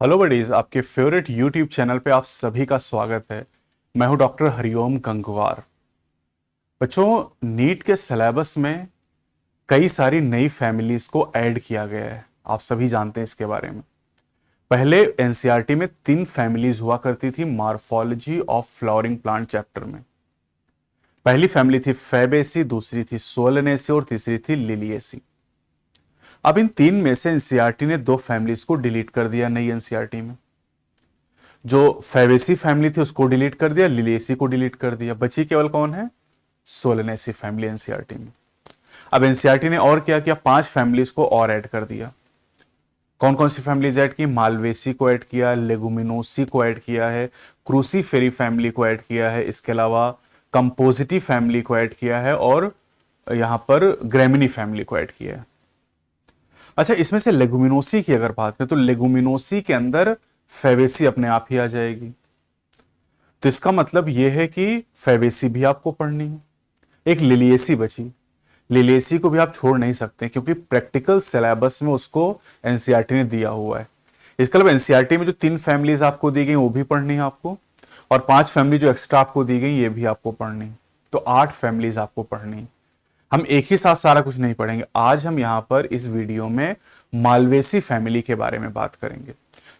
Hello buddies, आपके favourite YouTube channel पे आप सभी का स्वागत है। मैं हूं डॉक्टर हरिओम गंगवार। बच्चों, नीट के सिलेबस में कई सारी नई फैमिलीज को ऐड किया गया है। आप सभी जानते हैं इसके बारे में। पहले एनसीईआरटी में 3 फैमिलीज हुआ करती थी morphology of flowering plant chapter में। पहली फैमिली थी फैबेसी, दूसरी थी सोलनेसी और तीसरी थी लिलिएसी। अब इन 3 में से एनसीईआरटी ने 2 फैमिलीज को डिलीट कर दिया नई एनसीईआरटी में। जो फेवेसी फैमिली थी उसको डिलीट कर दिया, लिलियसी को डिलीट कर दिया। बची केवल कौन है? सोलनेसी फैमिली एनसीईआरटी में। अब एनसीईआरटी ने और क्या किया, 5 फैमिलीज को और ऐड कर दिया। कौन कौन सी फैमिलीज ऐड की? मालवेसी को ऐड किया, लेगुमिनोसी को ऐड किया है, क्रूसीफेरी फैमिली को ऐड किया है, इसके अलावा कंपोजिटी फैमिली को ऐड किया है और यहां पर ग्रेमिनी फैमिली को ऐड किया है। अच्छा, इसमें से लेगुमिनोसी की अगर बात करें तो लेगुमिनोसी के अंदर फेवेसी अपने आप ही आ जाएगी। तो इसका मतलब यह है कि फेवेसी भी आपको पढ़नी है। एक लिलिएसी बची। लिलिएसी को भी आप छोड़ नहीं सकते क्योंकि प्रैक्टिकल सिलेबस में उसको एनसीईआरटी ने दिया हुआ है। इसके अलावा एनसीईआरटी में जो 3 फैमिलीज आपको दी गई वो भी पढ़नी है आपको, और 5 फैमिली जो एक्स्ट्रा आपको दी गई ये भी आपको पढ़नी। तो 8 फैमिलीज आपको पढ़नी। हम एक ही साथ सारा कुछ नहीं पढ़ेंगे। आज हम यहां पर इस वीडियो में मालवेसी फैमिली के बारे में बात करेंगे।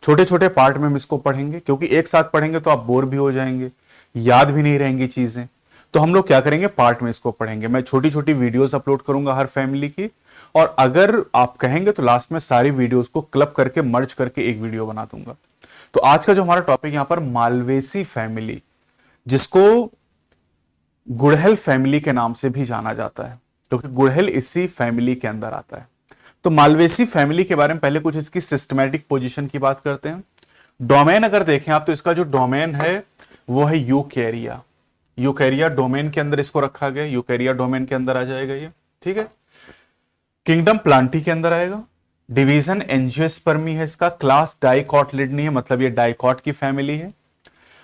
छोटे छोटे पार्ट में हम इसको पढ़ेंगे क्योंकि एक साथ पढ़ेंगे तो आप बोर भी हो जाएंगे, याद भी नहीं रहेंगी चीजें। तो हम लोग क्या करेंगे, पार्ट में इसको पढ़ेंगे। मैं छोटी छोटी वीडियोस अपलोड करूंगा हर फैमिली की, और अगर आप कहेंगे तो लास्ट में सारी वीडियोस को क्लब करके मर्ज करके एक वीडियो बना दूंगा। तो आज का जो हमारा टॉपिक यहां पर मालवेसी फैमिली, जिसको गुड़हल फैमिली के नाम से भी जाना जाता है क्योंकि गुड़हल इसी फैमिली के अंदर आता है। तो मालवेसी फैमिली के बारे में पहले कुछ इसकी सिस्टमैटिक पोजीशन की बात करते हैं। डोमेन अगर देखें आप तो इसका जो डोमेन है वो है यूकैरिया। यूकैरिया डोमेन के अंदर इसको रखा गया। यूकैरिया डोमेन के अंदर आ जाएगा ये, ठीक है। किंगडम प्लांटी के अंदर आएगा। डिवीजन एंजियोस्पर्मी है इसका। क्लास डाइकॉटलिडनी है, मतलब ये डाइकॉट की फैमिली है।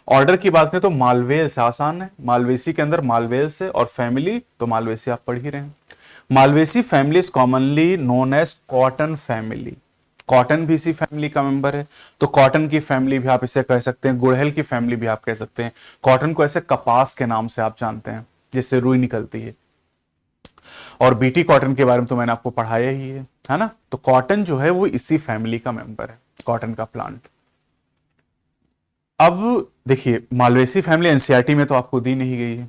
ऑर्डर की बात करें तो मालवेल्स आसान है, मालवेसी के अंदर मालवेल्स है, और फैमिली तो मालवेसी आप पढ़ ही रहे हैं। Malvaceae family is commonly known as cotton family. Cotton भी इसी फैमिली का मेंबर है, तो कॉटन की फैमिली भी आप इसे कह सकते हैं, गुड़हल की फैमिली भी आप कह सकते हैं। कॉटन को ऐसे कपास के नाम से आप जानते हैं जिससे रुई निकलती है, और बीटी कॉटन के बारे में तो मैंने आपको पढ़ाया ही है ना। तो कॉटन जो है वो इसी फैमिली का मेंबर है, कॉटन का प्लांट। अब देखिए, मालवेसी फैमिली एनसीईआरटी में तो आपको दी नहीं गई है,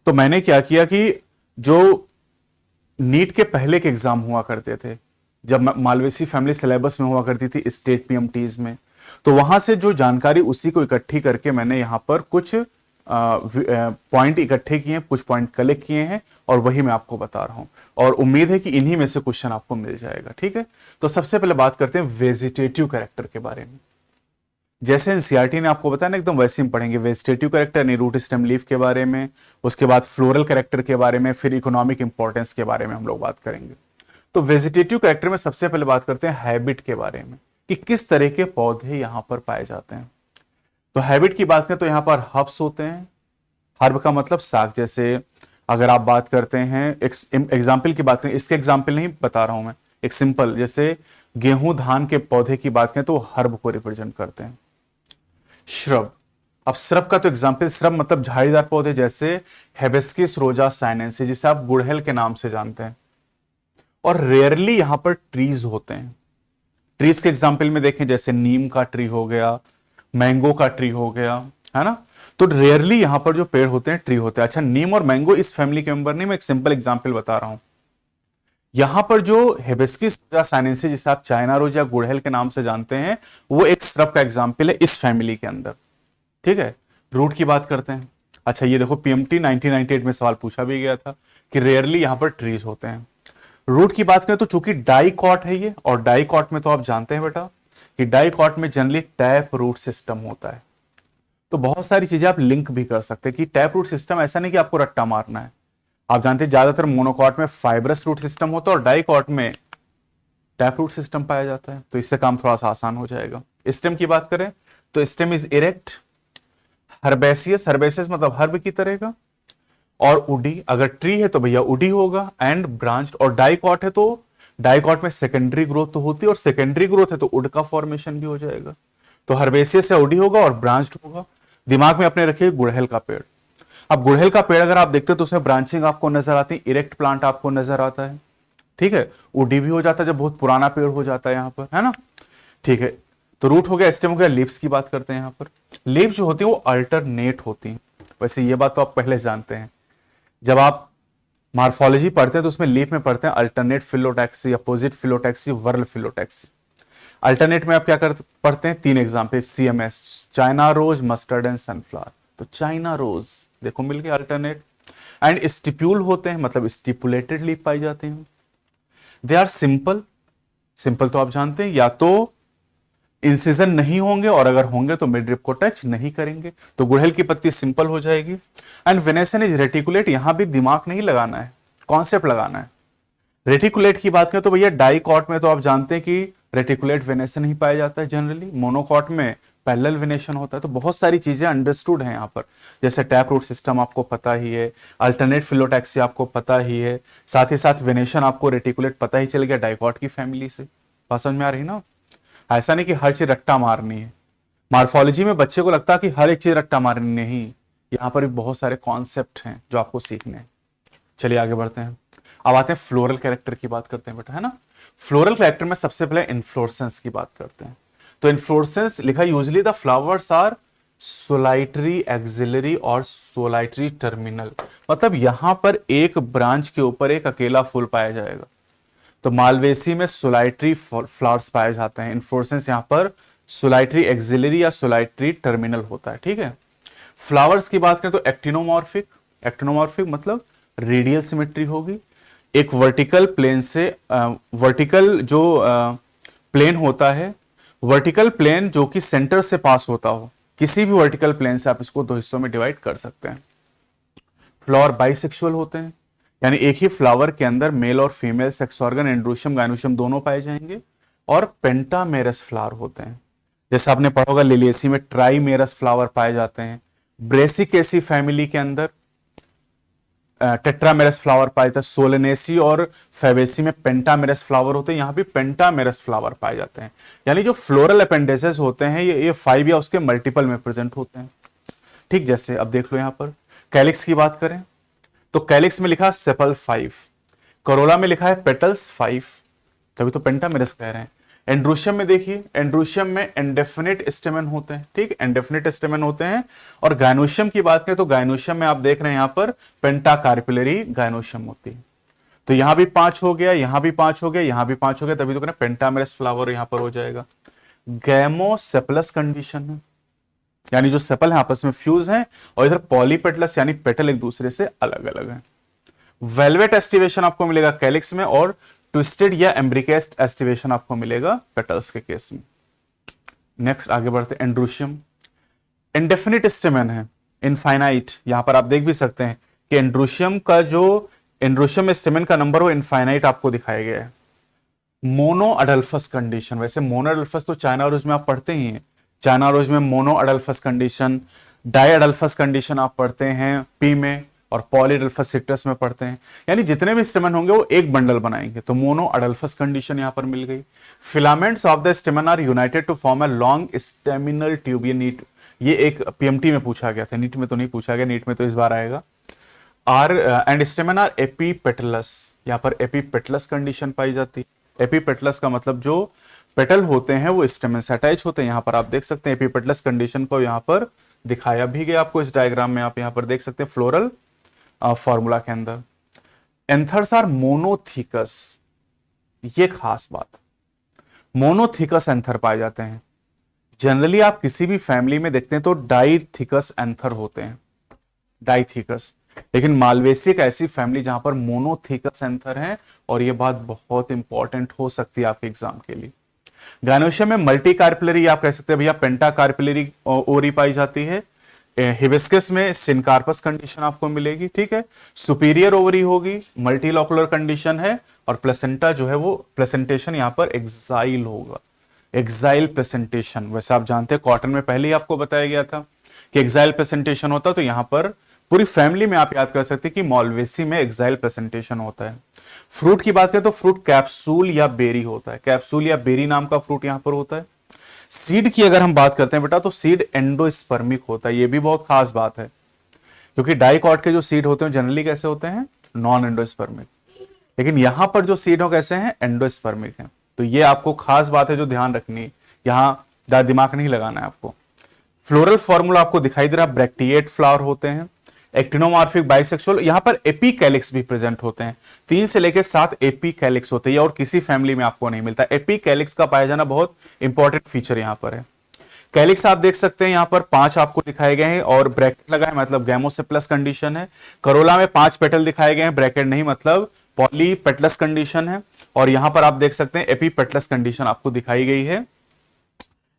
तो मैंने क्या किया कि जो नीट के पहले के एग्जाम हुआ करते थे, जब मालवेसी फैमिली सिलेबस में हुआ करती थी स्टेट पीएमटीज में, तो वहां से जो जानकारी उसी को इकट्ठी करके मैंने यहां पर कुछ पॉइंट इकट्ठे किए हैं, कुछ पॉइंट कलेक्ट किए हैं, और वही मैं आपको बता रहा हूं। और उम्मीद है कि इन्हीं में से क्वेश्चन आपको मिल जाएगा, ठीक है। तो सबसे पहले बात करते हैं वेजिटेटिव कैरेक्टर के बारे में। जैसे एनसीईआरटी ने आपको बताया ना, एकदम वैसे हम पढ़ेंगे। वेजिटेटिव कैरेक्टर यानी रूट स्टेम लीफ के बारे में, उसके बाद फ्लोरल कैरेक्टर के बारे में, फिर इकोनॉमिक इंपॉर्टेंस के बारे में हम लोग बात करेंगे। तो वेजिटेटिव कैरेक्टर में सबसे पहले बात करते हैं हैबिट के बारे में, कि किस तरह के पौधे यहां पर पाए जाते हैं। तो हैबिट की बात करें तो यहां पर हर्ब्स होते हैं। हर्ब का मतलब साग। जैसे अगर आप बात करते हैं, एग्जाम्पल की बात करें, इसके एग्जाम्पल नहीं बता रहा हूं मैं, एक सिंपल, जैसे गेहूं धान के पौधे की बात करें तो हर्ब को रिप्रेजेंट करते हैं। श्रब, अब श्रब का तो एग्जाम्पल, श्रब मतलब झाड़ीदार पौधे, जैसे हेबिस्किस रोजा साइनेंसिस, जिसे आप गुड़हल के नाम से जानते हैं। और रेयरली यहां पर ट्रीज होते हैं। ट्रीज के एग्जाम्पल में देखें, जैसे नीम का ट्री हो गया, मैंगो का ट्री हो गया, है ना। तो रेयरली यहां पर जो पेड़ होते हैं ट्री होते हैं। अच्छा, नीम और मैंगो इस फैमिली के मेंबर नहीं, मैं एक सिंपल एग्जाम्पल बता रहा हूं। यहां पर जो हिबिस्कुस साइनेंसिस, जिसे आप चाइना रोज या गुड़हल के नाम से जानते हैं, वो एक श्रब का एग्जाम्पल है इस फैमिली के अंदर, ठीक है। रूट की बात करते हैं। अच्छा, ये देखो, पीएमटी 1998 में सवाल पूछा भी गया था कि रेयरली यहां पर ट्रीज होते हैं। रूट की बात करें तो चूंकि डाइकॉट है ये, और डाइकॉट में तो आप जानते हैं बेटा कि डाइकॉट में जनरली टैप रूट सिस्टम होता है। तो बहुत सारी चीजें आप लिंक भी कर सकते हैं कि टैप रूट सिस्टम ऐसा नहीं कि आपको रट्टा मारना है। आप जानते हैं ज्यादातर मोनोकॉट में फाइब्रस रूट सिस्टम होता है और डाइकॉट में टैप रूट सिस्टम पाया जाता है, तो इससे काम थोड़ा सा आसान हो जाएगा। स्टेम की बात करें तो stem is erect, herbaceous, herbaceous मतलब हर्ब की तरह का, और उडी, अगर ट्री है तो भैया उडी होगा, एंड ब्रांच्ड, और डाइकॉट है तो डाइकॉट में सेकेंडरी ग्रोथ तो होती है, और सेकेंडरी ग्रोथ है तो उड का फॉर्मेशन भी हो जाएगा। तो हर्बेसियस से उडी होगा और ब्रांच्ड होगा। दिमाग में अपने रखिए गुड़हल का पेड़। अब गुड़हल का पेड़ अगर आप देखते हो तो उसमें ब्रांचिंग आपको नजर आती है, इरेक्ट प्लांट आपको नजर आता है, ठीक है। उडी भी हो जाता है जब बहुत पुराना पेड़ हो जाता है यहां पर, है ना, ठीक है। तो रूट हो गया, स्टेम हो गया, लीव्स की बात करते हैं यहां पर। लीव्स जो होती है वो अल्टरनेट होती हैं। वैसे ये बात तो आप पहले जानते हैं, जब आप मार्फोलॉजी पढ़ते हैं तो उसमें लीफ में पढ़ते हैं alternate phyllotaxy, opposite phyllotaxy, whorl phyllotaxy. Alternate में आप क्या पढ़ते हैं, 3 example, CMS, China rose, mustard and sunflower. तो चाइना रोज देखो मिल गया अल्टरनेट। एंड स्टिप्यूल होते हैं, मतलब स्टिपुलेटेड लीफ पाई जाती हैं। दे आर सिंपल, सिंपल तो आप जानते हैं, या तो इंसिजन नहीं होंगे, और अगर होंगे तो मिड रिप को टच नहीं करेंगे। तो गुड़हल की पत्ती सिंपल हो जाएगी। एंड वेनेसन इज रेटिकुलेट, यहां भी दिमाग नहीं लगाना है, कॉन्सेप्ट लगाना है। रेटिकुलेट की बात करें तो भैया डाइकॉट में तो आप जानते हैं कि रेटिकुलेट वेनेसन ही पाया जाता है जनरली। मोनोकॉट में पैरेलल वेनेशन होता है। तो बहुत सारी चीजें अंडरस्टूड हैं यहां पर, जैसे टैप रूट सिस्टम आपको पता ही है, अल्टरनेट फिलोटैक्सी आपको पता ही है, साथ ही साथ वेनेशन आपको रेटिकुलेट पता ही चल गया डाइकॉट की फैमिली से। बात समझ में आ रही ना। ऐसा नहीं कि हर चीज रट्टा मारनी है। मार्फोलॉजी में बच्चे को लगता है कि हर एक चीज रट्टा मारनी नहीं, यहां पर भी बहुत सारे कॉन्सेप्ट हैं जो आपको सीखने हैं। चलिए आगे बढ़ते हैं। अब आते हैं फ्लोरल कैरेक्टर की बात करते हैं बेटा, है ना। फ्लोरल कैरेक्टर में सबसे पहले इन्फ्लोरेसेंस की बात करते हैं। तो इन्फ्लोरेसेंस लिखा usually the flowers are solitary axillary और सोलाइटरी टर्मिनल, मतलब यहां पर एक ब्रांच के ऊपर एक अकेला फूल पाया जाएगा। तो मालवेसी में सोलाइटरी फ्लावर्स पाए जाते हैं। इन्फ्लोरेसेंस यहां पर सोलाइटरी एक्सिलरी या सोलाइटरी टर्मिनल होता है, ठीक है। फ्लावर्स की बात करें तो एक्टिनोमॉर्फिक, एक्टिनोमॉर्फिक मतलब रेडियल सिमेट्री होगी। एक वर्टिकल प्लेन से वर्टिकल जो प्लेन होता है, वर्टिकल प्लेन जो कि सेंटर से पास होता हो, किसी भी वर्टिकल प्लेन से आप इसको 2 हिस्सों में डिवाइड कर सकते हैं। फ्लावर बाइसेक्सुअल होते हैं, यानी एक ही फ्लावर के अंदर मेल और female sex organ, androecium gynoecium दोनों पाए जाएंगे। और पेंटामेरस फ्लावर होते हैं, जैसे आपने पढ़ा होगा लिलिएसी में ट्राइमेरस फ्लावर पाए जाते हैं। ब्रेसिकेसी फैमिली के अंदर टेट्रामेरस फ्लावर पाए जाते हैं। सोलेनेसी और फेबेसी में पेंटामेरस फ्लावर होते हैं, यहां भी पेंटामेरस फ्लावर पाए जाते हैं। यानी जो फ्लोरल अपेंडेजेस होते हैं ये 5 या उसके मल्टीपल में प्रेजेंट होते हैं, ठीक। जैसे अब देख लो यहां पर कैलिक्स की बात करें तो कैलिक्स में लिखा सेपल 5, करोला में लिखा है पेटल्स 5, तभी तो पेंटामेरस कह रहे हैं। एंड्रोशियम में देखिए, एंड्रोशियम में इंडेफिनिट स्टेमन होते हैं, ठीक, इंडेफिनिट स्टेमन होते हैं। और गायनोशियम की बात करें तो गायनोशियम में आप देख रहे हैं यहां पर पेंटाकार्पिलरी गायनोशियम होती है। तो यहां भी 5 हो गया, यहां भी 5 हो गया, यहां भी 5 हो गया, तभी तो कहना पेंटामेरस फ्लावर यहां पर हो जाएगा। गैमोसेपलस कंडीशन है, यानी जो सेपल है आपस में फ्यूज हैं, और इधर पॉलीपेटलस यानी पेटल एक दूसरे से अलग अलग हैं। वेलवेट एस्टिवेशन आपको मिलेगा कैलिक्स में, और ट्विस्टेड या एम्ब्रिकेस्ट एस्टिवेशन आपको मिलेगा पेटल्स के केस में। नेक्स्ट आगे बढ़ते हैं। एंड्रोशियम इंडेफिनिट स्टेमन है, इनफाइनाइट। यहां पर आप देख भी सकते हैं कि एंड्रोशियम का जो एंड्रोशियम स्टेमन का नंबर वो इनफाइनाइट आपको दिखाया गया है। मोनो अडल्फस कंडीशन, वैसे मोनो अडल्फस तो चाइना रोज में आप पढ़ते ही हैं, चाइना रोज में मोनो अडल्फस कंडीशन, डाई अडल्फस कंडीशन आप पढ़ते हैं पी में, और पॉलीडल्फस सिट्रस में पढ़ते हैं। यानी जितने भी स्टेमन होंगे वो एक बंडल बनाएंगे। तो मोनो अडल्फस कंडीशन यहां पर मिल गई। Filaments of the stamen are united to form a long staminal tube. ये नीट, ये एक पीएमटी में पूछा गया था, नीट में तो नहीं पूछा गया, नीट में तो इस बार आएगा। आर एंड स्टेमन आर एपीपेटलस, यहां पर एपीपेटलस कंडीशन पाई जाती है। एपीपेटलस का मतलब जो पेटल होते हैं वो स्टेमन से अटैच होते हैं। यहां पर आप देख सकते हैं एपीपेटलस कंडीशन को यहां पर दिखाया भी गया आपको इस डायग्राम में, आप यहां पर देख सकते हैं फ्लोरल फॉर्मूला के अंदर। एंथर्स आर मोनोथिकस, ये खास बात, मोनोथिकस एंथर पाए जाते हैं। जनरली आप किसी भी फैमिली में देखते हैं तो डाइथिकस एंथर होते हैं, डाइथिकस, लेकिन मालवेसी एक ऐसी फैमिली जहां पर मोनोथिकस एंथर है, और यह बात बहुत इंपॉर्टेंट हो सकती है आपके एग्जाम के लिए। गायनोशियम में मल्टी कार्पिलरी आप कह सकते हैं भैया, पेंटा कार्पिलरी ओरी पाई जाती है। हिबिस्कस में सिनकार्पस कंडीशन आपको मिलेगी, ठीक है। सुपीरियर ओवरी होगी, मल्टीलोकुलर कंडीशन है, और प्लेसेंटा जो है वो प्लेसेंटेशन यहां पर एक्साइल होगा, एक्साइल प्लेसेंटेशन। वैसे आप जानते हैं कॉटन में पहले ही आपको बताया गया था कि एक्साइल प्लेसेंटेशन होता, तो यहां पर पूरी फैमिली में आप याद कर सकते हैं कि मालवेसी में एक्साइल प्रेजेंटेशन होता है। फ्रूट की बात करें तो फ्रूट कैप्सूल या बेरी होता है, कैप्सूल या बेरी नाम का फ्रूट यहां पर होता है। सीड की अगर हम बात करते हैं बेटा, तो सीड एंडोस्पर्मिक होता है, ये भी बहुत खास बात है, क्योंकि डाइकॉट के जो सीड होते हैं जनरली कैसे होते हैं, नॉन एंडोस्पर्मिक, लेकिन यहां पर जो सीड हो कैसे हैं, एंडोस्पर्मिक हैं। तो ये आपको खास बात है जो ध्यान रखनी है, यहां ज्यादा दिमाग नहीं लगाना है आपको। फ्लोरल फॉर्मूला आपको दिखाई दे रहा है, ब्रैक्टिएट फ्लावर होते हैं, एक्टिनोमॉर्फिक बाइसेक्सुअल, यहां पर एपीकैलिक्स भी प्रेजेंट होते हैं, 3 से लेकर 7 एपीकैलिक्स होते हैं, और किसी फैमिली में आपको नहीं मिलता। एपीकैलिक्स का पाया जाना बहुत इंपॉर्टेंट फीचर यहां पर है। कैलिक्स आप देख सकते हैं यहां पर 5 आपको दिखाए गए हैं, और ब्रैकेट लगा है मतलब गैमोसेप्लस कंडीशन है। करोला में 5 पेटल दिखाए गए हैं, ब्रैकेट नहीं मतलब पॉलीपेटलस कंडीशन है। और यहां पर आप देख सकते हैं एपीपेटलस कंडीशन आपको दिखाई गई है।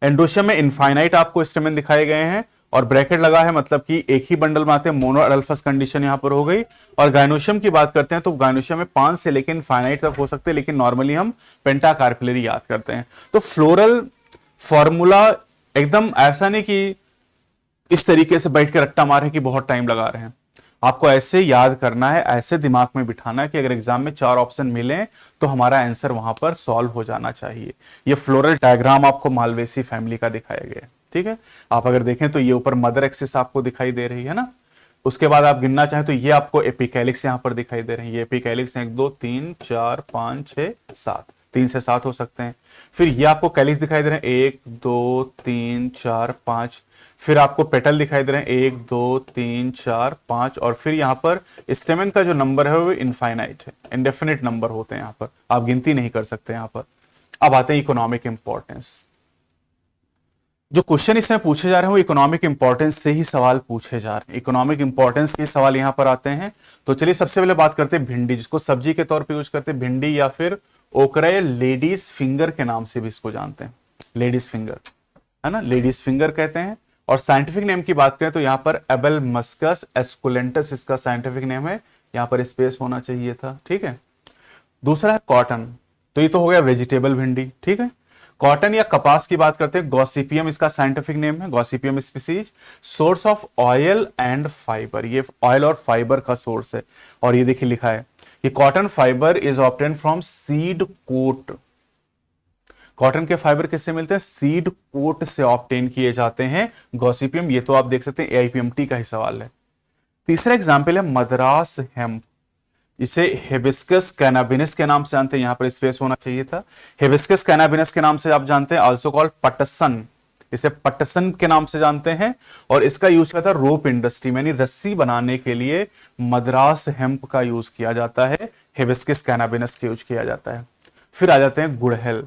एंडोशियम में इनफाइनाइट आपको स्टेमेन दिखाए गए हैं, और ब्रैकेट लगा है मतलब कि एक ही बंडल में आते हैं, मोनो अडल्फस कंडीशन यहां पर हो गई। और गायनोशियम की बात करते हैं तो गायनोशियम में 5 से लेकर इनफाइनाइट तक हो सकते हैं, लेकिन नॉर्मली हम पेंटाकार्पिलरी याद करते हैं। तो फ्लोरल फॉर्मूला एकदम ऐसा नहीं कि इस तरीके से बैठ के रट्टा मारे कि बहुत टाइम लगा रहे हैं, आपको ऐसे याद करना है, ऐसे दिमाग में बिठाना है कि अगर एग्जाम में 4 ऑप्शन मिले तो हमारा आंसर वहां पर सॉल्व हो जाना चाहिए। ये फ्लोरल डायग्राम आपको मालवेसी फैमिली का दिखाया गया है, ठीक है। आप अगर देखें तो ये ऊपर मदर एक्सिस आपको दिखाई दे रही है ना, उसके बाद आप गिनना चाहें तो ये आपको एपिकैलिक्स यहां पर दिखाई दे रहे हैं, ये एपिकैलिक्स 1 2 3 4 5 6 7, 3 से 7 हो सकते हैं। फिर ये आपको कैलिक्स दिखाई दे रहे हैं 1 2 3 4 5, फिर आपको पेटल दिखाई दे रहे हैं 1 2 3 4 5, और फिर यहां पर स्टेमेन का जो नंबर है वो इनफाइनाइट है, इंडेफिनिट नंबर होते हैं यहां पर, आप गिनती नहीं कर सकते यहां पर। अब आते हैं इकोनॉमिक इंपॉर्टेंस। जो क्वेश्चन इसमें पूछे जा रहे हैं वो इकोनॉमिक इंपॉर्टेंस से ही सवाल पूछे जा रहे हैं, इकोनॉमिक इंपॉर्टेंस के सवाल यहां पर आते हैं। तो चलिए सबसे पहले बात करते हैं भिंडी, जिसको सब्जी के तौर पे यूज करते हैं, भिंडी या फिर ओकरा या लेडीज फिंगर के नाम से भी इसको जानते हैं, लेडीज फिंगर है ना, लेडीज फिंगर कहते हैं। और साइंटिफिक नेम की बात करें तो यहां पर एबेलमस्कस एस्कुलेंटस इसका साइंटिफिक नेम है, यहां पर स्पेस होना चाहिए था, ठीक है। दूसरा है कॉटन, तो ये तो हो गया वेजिटेबल भिंडी, ठीक है। कॉटन या कपास की बात करते हैं, गॉसिपियम इसका साइंटिफिक नेम है, Gossypium species, source of oil and fibre, ये ऑयल और फाइबर का सोर्स है। और ये देखिए लिखा है कि cotton fibre is obtain from seed coat, cotton के फाइबर किससे मिलते हैं, सीड कोट से ऑब्टेन किए जाते हैं गॉसिपियम, ये तो आप देख सकते हैं एआईपीएमटी का ही सवाल है। तीसरा एग्जाम्पल है मद्रास हेम्प, इसे हिबिस्कस कैनाबिनस के नाम से जानते हैं, यहां पर स्पेस होना चाहिए था। हिबिस्कस कैनाबिनस के नाम से आप जानते हैं, आल्सो कॉल्ड पटसन, इसे पटसन के नाम से जानते हैं। और इसका यूज किया था रोप इंडस्ट्री में, यानी रस्सी बनाने के लिए मद्रास हेम्प का यूज किया जाता है, हिबिस्कस कैनाबिनस का यूज किया जाता है। फिर आ जाते हैं गुड़हल,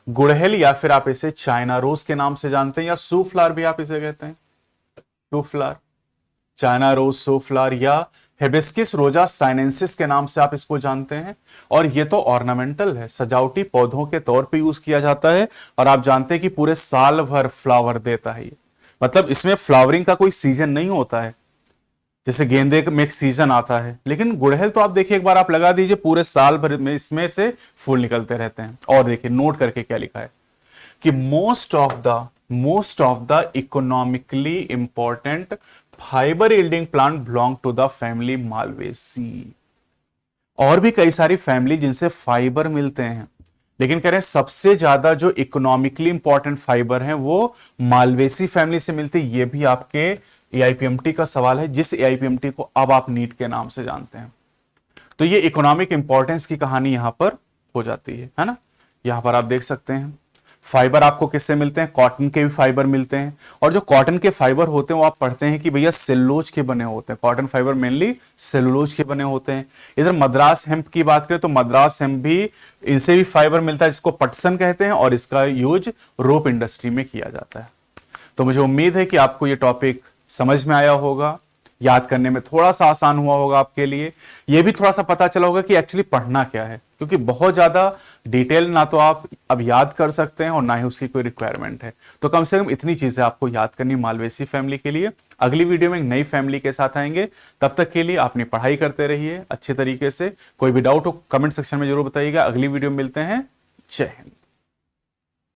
गुड़हल या फिर आप इसे चाइना रोज के नाम से जानते हैं, या सूफ्लावर भी आप इसे कहते हैं, सूफ्लावर, चाइना रोज, सूफ्लावर, या हिबिस्कस रोजा साइनेंसिस के नाम से आप इसको जानते हैं। और ये तो ऑर्नामेंटल है, सजावटी पौधों के तौर पे यूज किया जाता है, और आप जानते हैं कि पूरे साल भर फ्लावर देता है ये, मतलब इसमें फ्लावरिंग का कोई सीजन नहीं होता है, जैसे गेंदे में एक सीजन आता है, लेकिन गुड़हल तो आप देखिए एक बार आप लगा दीजिए, पूरे साल भर में इसमें से फूल निकलते रहते हैं। और देखिए नोट करके क्या लिखा है कि most of the economically important fibre yielding plant belong to the family Malvaceae. और भी कई सारी फैमिली जिनसे फाइबर मिलते हैं, लेकिन कह रहे हैं सबसे ज्यादा जो इकोनॉमिकली इंपॉर्टेंट फाइबर हैं वो मालवेसी फैमिली से मिलती है। ये भी आपके एआईपीएमटी का सवाल है, जिस एआईपीएमटी को अब आप नीट के नाम से जानते हैं। तो ये इकोनॉमिक इंपॉर्टेंस की कहानी यहां पर हो जाती है ना। यहां पर आप देख सकते हैं फाइबर आपको किससे मिलते हैं, कॉटन के भी फाइबर मिलते हैं। और जो कॉटन के फाइबर होते हैं वो आप पढ़ते हैं कि भैया सेलुलोज के बने होते हैं, कॉटन फाइबर मेनली सेलुलोज के बने होते हैं। इधर मद्रास हेम्प की बात करें तो मद्रास हेम्प भी, इनसे भी फाइबर मिलता है, जिसको पटसन कहते हैं, और इसका यूज रोप इंडस्ट्री में किया जाता है। तो मुझे उम्मीद है कि आपको ये टॉपिक समझ में आया होगा, याद करने में थोड़ा सा आसान हुआ होगा आपके लिए, यह भी थोड़ा सा पता चला होगा कि एक्चुअली पढ़ना क्या है, क्योंकि बहुत ज्यादा डिटेल ना तो आप अब याद कर सकते हैं और ना ही उसकी कोई रिक्वायरमेंट है। तो कम से कम इतनी चीजें आपको याद करनी मालवेसी फैमिली के लिए। अगली वीडियो में एक नई फैमिली के साथ आएंगे, तब तक के लिए अपनी पढ़ाई करते रहिए अच्छे तरीके से। कोई भी डाउट हो कमेंट सेक्शन में जरूर बताइएगा। अगली वीडियो में मिलते हैं। जय हिंद।